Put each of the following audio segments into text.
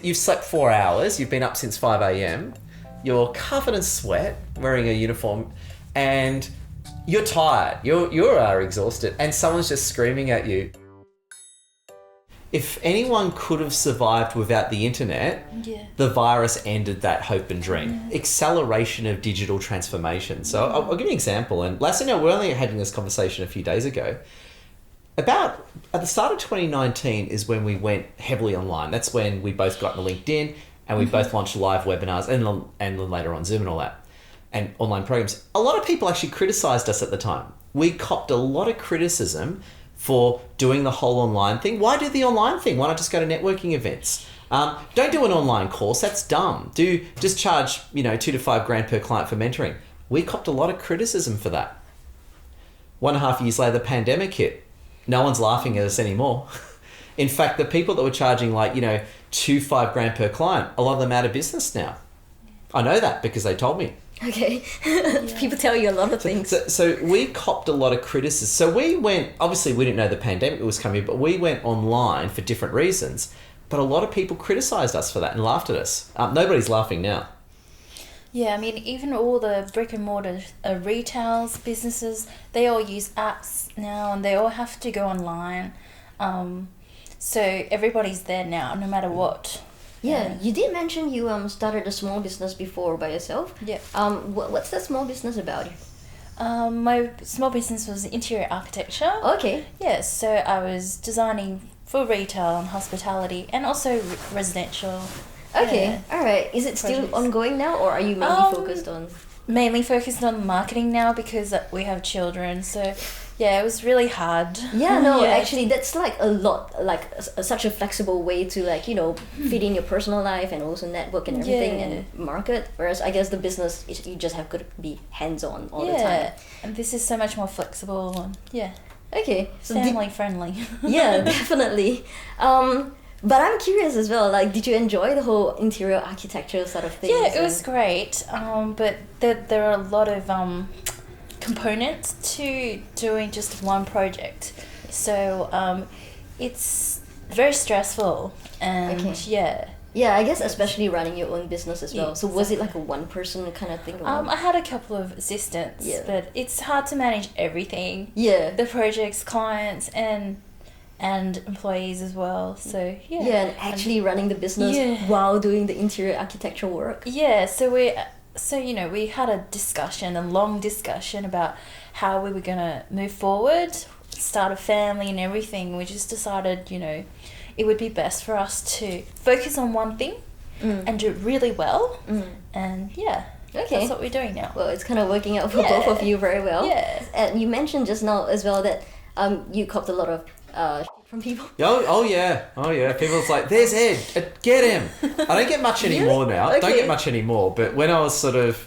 You've slept 4 hours, you've been up since 5 a.m, you're covered in sweat, wearing a uniform, and you're tired, you are exhausted, and someone's just screaming at you. If anyone could have survived without the internet, the virus ended that hope and dream. Acceleration of digital transformation. So I'll give you an example. And Lassie and I were only having this conversation a few days ago. About at the start of 2019 is when we went heavily online. That's when we both got into LinkedIn and we both launched live webinars and then later on Zoom and all that, and online programs. A lot of people actually criticized us at the time. We copped a lot of criticism for doing the whole online thing. Why do the online thing? Why not just go to networking events? Don't do an online course. That's dumb. Just charge, $2,000 to $5,000 per client for mentoring. We copped a lot of criticism for that. 1.5 years later, the pandemic hit. No one's laughing at us anymore. In fact, the people that were charging $5,000 per client, a lot of them out of business now. I know that because they told me. Okay. People tell you a lot of things. So we copped a lot of criticism. So we went, obviously we didn't know the pandemic was coming, but we went online for different reasons. But a lot of people criticized us for that and laughed at us. Nobody's laughing now. Yeah, I mean, even all the brick and mortar retails, businesses, they all use apps now and they all have to go online. So everybody's there now, no matter what. Yeah, you did mention you started a small business before by yourself. Yeah. What's that small business about? My small business was interior architecture. Okay. Yeah, so I was designing for retail and hospitality and also residential. Okay, all right. Is it still projects. ongoing now, or are you mainly focused on? Mainly focused on marketing now because we have children. So yeah, it was really hard. Yeah, no, actually, that's like a lot, such a flexible way to fit in your personal life and also network and everything and market. Whereas I guess the business, you just have to be hands-on all the time. Yeah, and this is so much more flexible and Okay, so family friendly. Yeah, definitely. But I'm curious as well, did you enjoy the whole interior architecture sort of thing? Yeah, it was great. But there are a lot of components to doing just one project. So it's very stressful and Yeah, I guess especially running your own business as well. Yeah, so was it like a one-person kind of thing? I had a couple of assistants, but it's hard to manage everything. Yeah. The projects, clients, and employees as well. So yeah, and actually running the business while doing the interior architectural work. Yeah, so we had a long discussion about how we were gonna move forward, start a family and everything. We just decided, it would be best for us to focus on one thing and do it really well. And that's what we're doing now. Well, it's kind of working out for both of you very well. Yeah. And you mentioned just now as well that you copped a lot of from people. Oh yeah. People's like, there's Ed, get him. I don't get much anymore now. Okay. Don't get much anymore. But when I was sort of,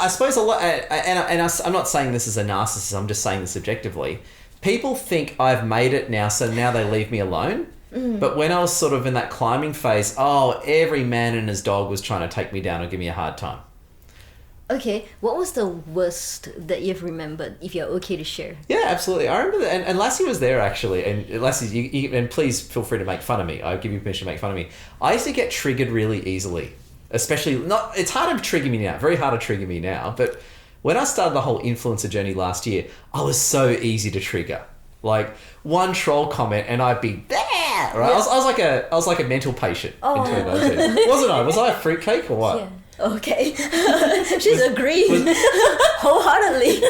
I suppose a lot, I'm not saying this as a narcissist. I'm just saying this objectively. People think I've made it now, so now they leave me alone. But when I was sort of in that climbing phase, every man and his dog was trying to take me down or give me a hard time. Okay, what was the worst that you've remembered, if you're okay to share? Yeah, absolutely. I remember that, and Lassie was there actually, and Lassie, and please feel free to make fun of me. I give you permission to make fun of me. I used to get triggered really easily, especially, it's hard to trigger me now, very hard to trigger me now, but when I started the whole influencer journey last year, I was so easy to trigger. Like one troll comment and I'd be there. Right? I was like a mental patient in 2019. Wasn't I? Was I a fruitcake or what? Yeah. Okay. She's agreed wholeheartedly.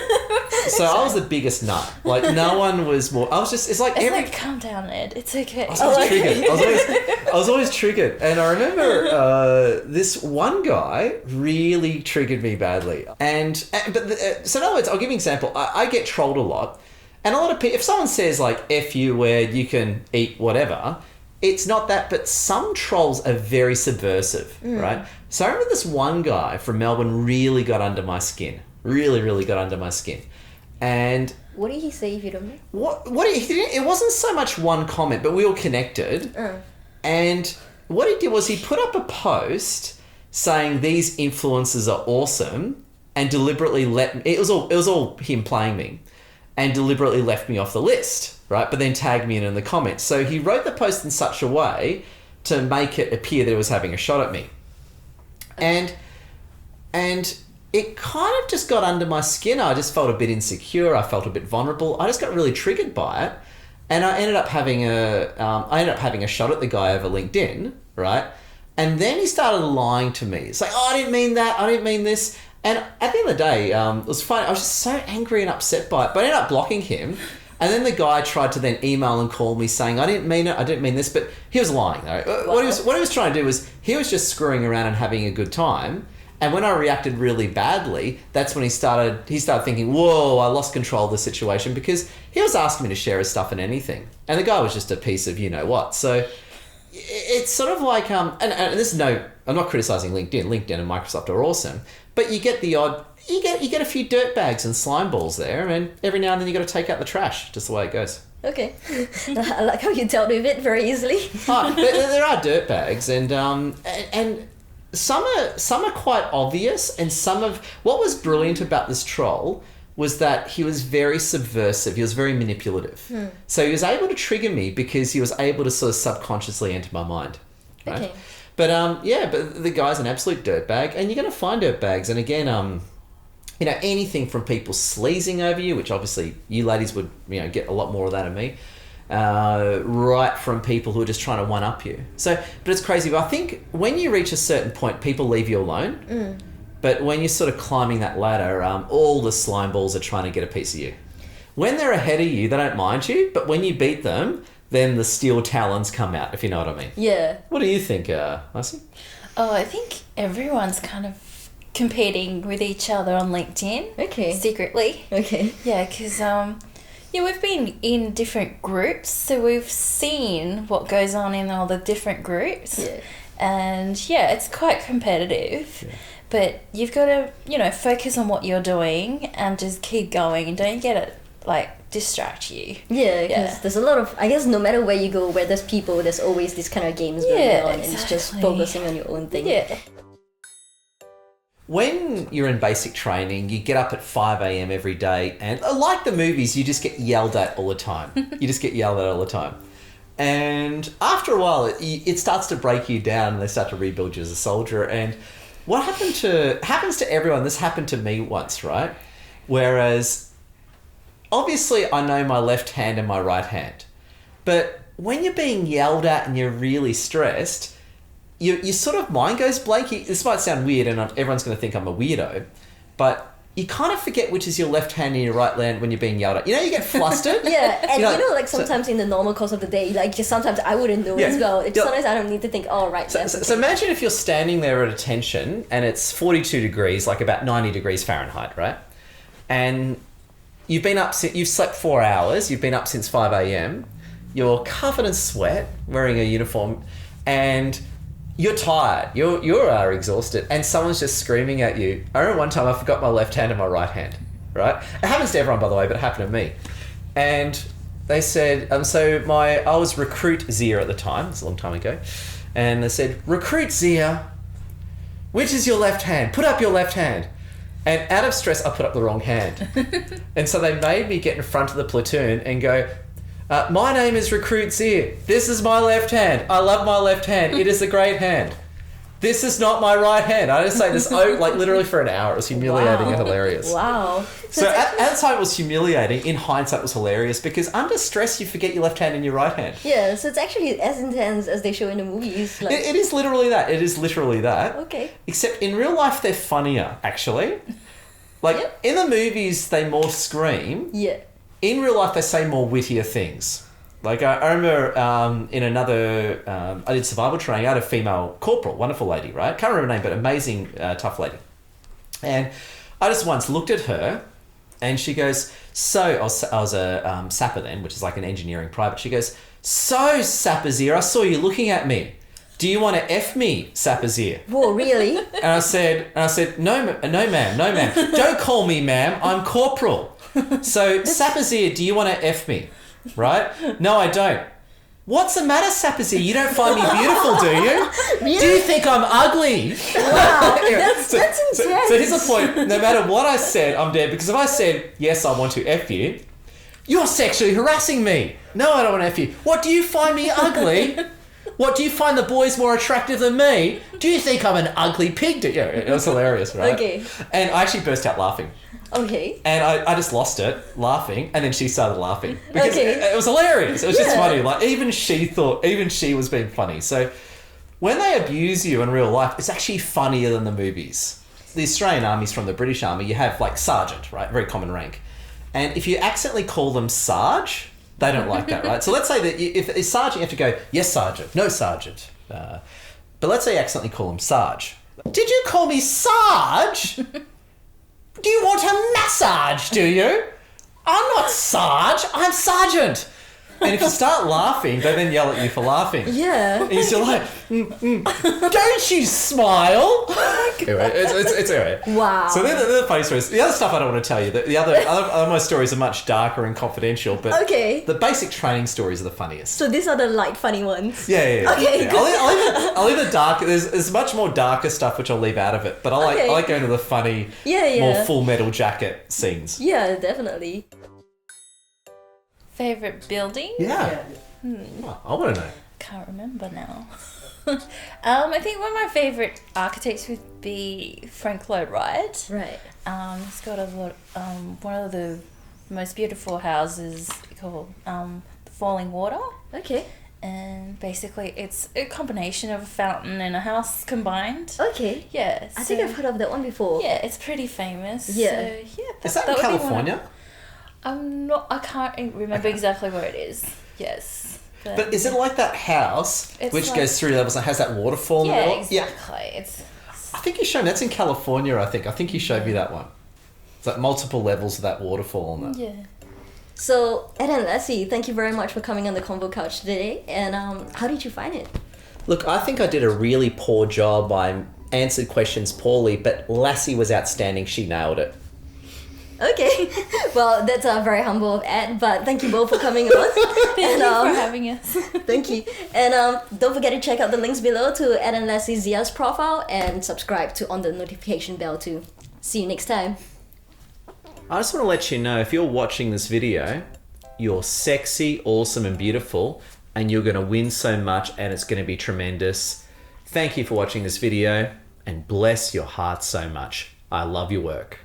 So I was the biggest nut. Like no one was more. I was just. It's like calm down, Ed. It's okay. I was always triggered. I was always triggered, and I remember this one guy really triggered me badly. So in other words, I'll give you an example. I get trolled a lot, and a lot of people. If someone says like "f you," where you can eat whatever. It's not that, but some trolls are very subversive, right? So I remember this one guy from Melbourne really got under my skin. Really, really got under my skin. And what did he say, if you don't mind? It wasn't so much one comment, but we all connected. And what he did was he put up a post saying these influencers are awesome and deliberately it was all him playing me and deliberately left me off the list. right? But then tagged me in the comments. So he wrote the post in such a way to make it appear that he was having a shot at me. And it kind of just got under my skin. I just felt a bit insecure. I felt a bit vulnerable. I just got really triggered by it. And I ended up having a shot at the guy over LinkedIn, right? And then he started lying to me. It's like, oh, I didn't mean that. I didn't mean this. And at the end of the day, it was fine. I was just so angry and upset by it. But I ended up blocking him. And then the guy tried to then email and call me saying, I didn't mean it. I didn't mean this. But he was lying, though. Wow. What he was trying to do was he was just screwing around and having a good time. And when I reacted really badly, that's when he started thinking, whoa, I lost control of the situation, because he was asking me to share his stuff and anything. And the guy was just a piece of you-know-what. So it's sort of like, and this is I'm not criticizing LinkedIn. LinkedIn and Microsoft are awesome. But you get the odd, you get a few dirtbags and slime balls there, and every now and then you got to take out the trash, just the way it goes. Okay. I like how you dealt with it very easily. There are dirtbags, and some are quite obvious, and what was brilliant about this troll was that he was very subversive. He was very manipulative. So he was able to trigger me because he was able to sort of subconsciously enter my mind. Right? Okay. But but the guy's an absolute dirtbag, and you're going to find dirtbags. And again, anything from people sleazing over you, which obviously you ladies would get a lot more of that of me. Right from people who are just trying to one-up you. But it's crazy. But I think when you reach a certain point, people leave you alone. But when you're sort of climbing that ladder, all the slime balls are trying to get a piece of you. When they're ahead of you, they don't mind you. But when you beat them, then the steel talons come out, if you know what I mean. Yeah. What do you think, Lassie? Oh, I think everyone's kind of competing with each other on LinkedIn. Okay. Secretly. Okay. Yeah, because... we've been in different groups, so we've seen what goes on in all the different groups. Yeah. And it's quite competitive. Yeah. But you've got to, focus on what you're doing and just keep going, and don't get it, distract you. Yeah, because there's a lot of, I guess no matter where you go, where there's people, there's always this kind of games going on, and it's just focusing on your own thing. Yeah. When you're in basic training, you get up at 5 a.m. every day, and like the movies, you just get yelled at all the time. And after a while, it starts to break you down, and they start to rebuild you as a soldier. And what happens to everyone, this happened to me once, right? Whereas, obviously, I know my left hand and my right hand. But when you're being yelled at and you're really stressed, your sort of mind goes blank. This might sound weird, and everyone's going to think I'm a weirdo, but you kind of forget which is your left hand and your right hand when you're being yelled at. You get flustered. Yeah, and sometimes in the normal course of the day, just sometimes I wouldn't know as well. Sometimes I don't need to think, right. So imagine if you're standing there at attention and it's 42 degrees, like about 90 degrees Fahrenheit, right? And you've slept 4 hours, you've been up since 5 a.m, you're covered in sweat, wearing a uniform, and you're tired, you're exhausted, and someone's just screaming at you. I remember one time I forgot my left hand and my right hand, right? It happens to everyone, by the way, but it happened to me. And they said, I was Recruit Zia at the time, it's a long time ago, and they said, Recruit Zia, which is your left hand? Put up your left hand. And out of stress, I put up the wrong hand. And so they made me get in front of the platoon and go, my name is Recruit Zia. This is my left hand. I love my left hand. It is a great hand. This is not my right hand. I just say this literally for an hour. It was humiliating and hilarious. Wow. So at the time it was humiliating. In hindsight it was hilarious, because under stress you forget your left hand and your right hand. Yeah, so it's actually as intense as they show in the movies. It is literally that. Okay. Except in real life they're funnier, actually. In the movies they more scream. Yeah. In real life, they say more wittier things. I remember in another, I did survival training. I had a female corporal, wonderful lady, right? Can't remember her name, but amazing, tough lady. And I just once looked at her, and she goes, I was a sapper then, which is like an engineering private. She goes, so, Sapper Zia, I saw you looking at me. Do you want to F me, Sapper Zia? Whoa, really? And I said, no, ma'am. Don't call me ma'am. I'm corporal. So, Sapper Zia, do you want to F me? Right? No, I don't. What's the matter, Sapper Zia? You don't find me beautiful, do you? Really? Do you think I'm ugly? Wow, that's intense. So here's the point. No matter what I said, I'm dead. Because if I said, yes, I want to F you, You're sexually harassing me. No, I don't want to F you. What, do you find me ugly? What, do you find the boys more attractive than me? Do you think I'm an ugly pig? Yeah, it was hilarious, right? Okay. And I actually burst out laughing. Okay. And I just lost it, laughing, and then she started laughing. Because Okay. it was hilarious. It was just Yeah. funny. Like, even she was being funny. So when they abuse you in real life, it's actually funnier than the movies. The Australian Army's from the British Army, you have like sergeant, right? Very common rank. And if you accidentally call them Sarge, they don't like that, right? So let's say that if it's Sergeant, you have to go, yes, Sergeant, no, Sergeant. But let's say you accidentally call him Sarge. Did you call me Sarge? Do you want a massage, do you? I'm not Sarge, I'm Sergeant. And if you start laughing, they then yell at you for laughing. Yeah. And you're still like, don't you smile? Anyway, it's anyway. Wow. So they're the funny stories. The other stuff I don't want to tell you. The other my stories are much darker and confidential. But Okay. the basic training stories are the funniest. So these are the light, funny ones. Yeah. Okay, Yeah. good. I'll leave the dark. There's much more darker stuff which I'll leave out of it. But I Okay. like going to the funny, Yeah. more Full Metal Jacket scenes. Yeah, definitely. Favorite building? Yeah. Oh, I want to know. Can't remember now. I think one of my favorite architects would be Frank Lloyd Wright. Right. He's got a lot. One of the most beautiful houses called the Falling Water, Okay. and basically it's a combination of a fountain and a house combined. Okay. Yeah, I think I've heard of that one before. Yeah, it's pretty famous. Yeah. So, yeah. Is that in would be one of- California? I can't remember exactly where it is. Yes. But is it like that house It's which like- goes 3 levels and has that waterfall in the Yeah, middle? exactly. It's I think you showed me. That's in California, I think you showed me that one. It's like multiple levels of that waterfall on that. yeah. So, Ed and Lassie, thank you very much for coming on the Convo Couch today. And how did you find it? Look, I think I did a really poor job. I answered questions poorly, but Lassie was outstanding. She nailed it. Okay. Well, that's very humble of Ed, but thank you both for coming on. Thank and, you for having us. Thank you. And don't forget to check out the links below to Ed and Leslie Zia's profile and subscribe to on the notification bell too. See you next time. I just want to let you know, if you're watching this video, you're sexy, awesome, and beautiful, and you're going to win so much, and it's going to be tremendous. Thank you for watching this video, and bless your heart so much. I love your work.